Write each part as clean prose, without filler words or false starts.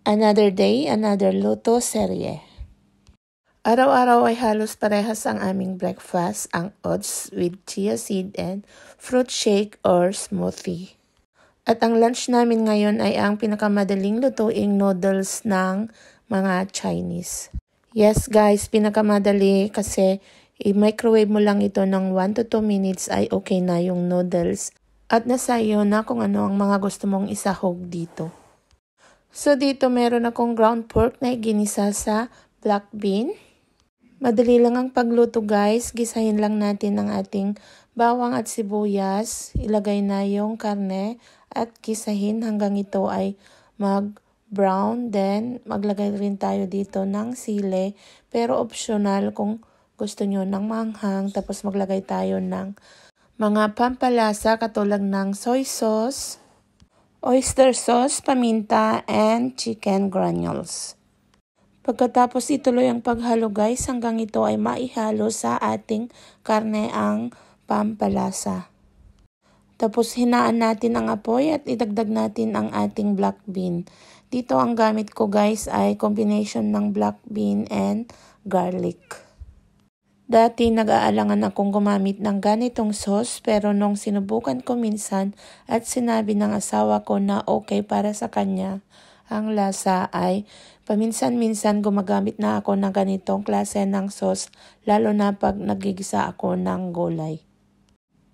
Another day, another luto serye. Araw-araw ay halos parehas ang aming breakfast, ang oats with chia seed and fruit shake or smoothie. At ang lunch namin ngayon ay ang pinakamadaling lutuing noodles ng mga Chinese. Yes guys, pinakamadali kasi i-microwave mo lang ito ng 1 to 2 minutes ay okay na yung noodles. At nasa iyo na kung ano ang mga gusto mong isahog dito. So dito meron akong ground pork na ginisa sa black bean. Madali lang ang pagluto guys. Gisahin lang natin ang ating bawang at sibuyas. Ilagay na yung karne at gisahin hanggang ito ay mag-brown. Then maglagay rin tayo dito ng sili. Pero optional kung gusto nyo ng manghang. Tapos maglagay tayo ng mga pampalasa katulad ng soy sauce, oyster sauce, paminta, and chicken granules. Pagkatapos ituloy ang paghalo guys hanggang ito ay maihalo sa ating karne ang pampalasa. Tapos hinaan natin ang apoy at idagdag natin ang ating black bean. Dito ang gamit ko guys ay combination ng black bean and garlic. Dati nag-aalangan akong gumamit ng ganitong sauce pero nung sinubukan ko minsan at sinabi ng asawa ko na okay para sa kanya ang lasa ay paminsan-minsan gumagamit na ako ng ganitong klase ng sauce lalo na pag nagigisa ako ng gulay.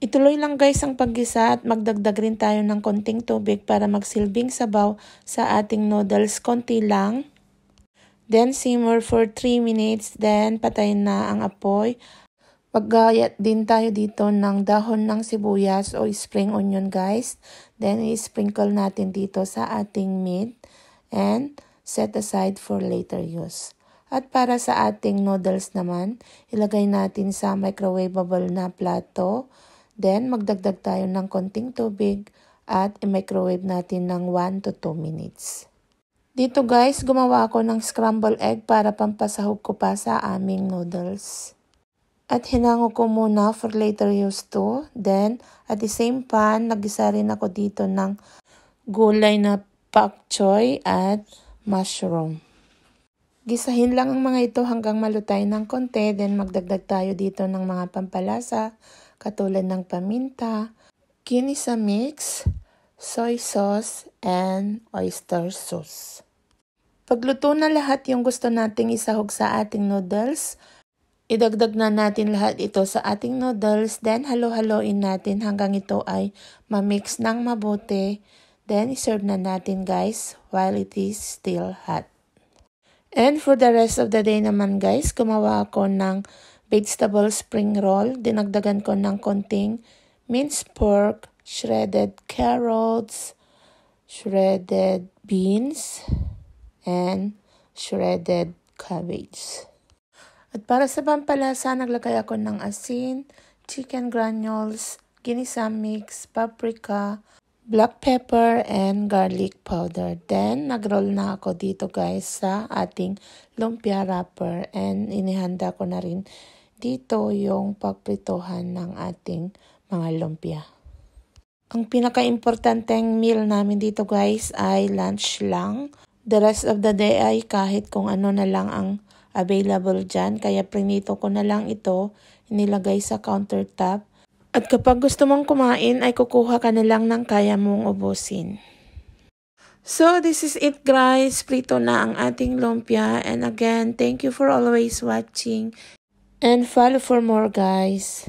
Ituloy lang guys ang paggisa at magdagdag rin tayo ng konting tubig para magsilbing sabaw sa ating noodles, konti lang. Then simmer for 3 minutes, then patayin na ang apoy. Maggayat din tayo dito ng dahon ng sibuyas o spring onion guys. Then i-sprinkle natin dito sa ating meat and set aside for later use. At para sa ating noodles naman, ilagay natin sa microwavable na plato. Then magdagdag tayo ng konting tubig at i-microwave natin ng 1 to 2 minutes. Dito guys, gumawa ako ng scrambled egg para pampasahog ko pa sa aming noodles. At hinango ko muna for later use too. Then, at the same pan, nagisa rin ako dito ng gulay na pak choy at mushroom. Gisahin lang ang mga ito hanggang malutay ng konti. Then, magdagdag tayo dito ng mga pampalasa, katulad ng paminta, ginisa mix, soy sauce, and oyster sauce. Pagluto na lahat yung gusto nating isahog sa ating noodles, idagdag na natin lahat ito sa ating noodles, then halo-haloin natin hanggang ito ay ma-mix ng mabuti. Then iserve na natin guys while it is still hot. And for the rest of the day naman guys, gumawa ako ng vegetable spring roll. Dinagdagan ko ng konting minced pork, shredded carrots, shredded beans, and shredded cabbage. At para sa pampalasa, naglagay ako ng asin, chicken granules, ginisa mix, paprika, black pepper, and garlic powder. Then, nagroll na ako dito guys sa ating lumpia wrapper and inihanda ko na rin dito yung pagpritohan ng ating mga lumpia. Ang pinaka-importanteng meal namin dito guys ay lunch lang. The rest of the day ay kahit kung ano na lang ang available dyan. Kaya prinito ko na lang ito, inilagay sa countertop. At kapag gusto mong kumain ay kukuha ka na lang ng kaya mong ubusin. So this is it guys. Prito na ang ating lumpia. And again, thank you for always watching. And follow for more guys.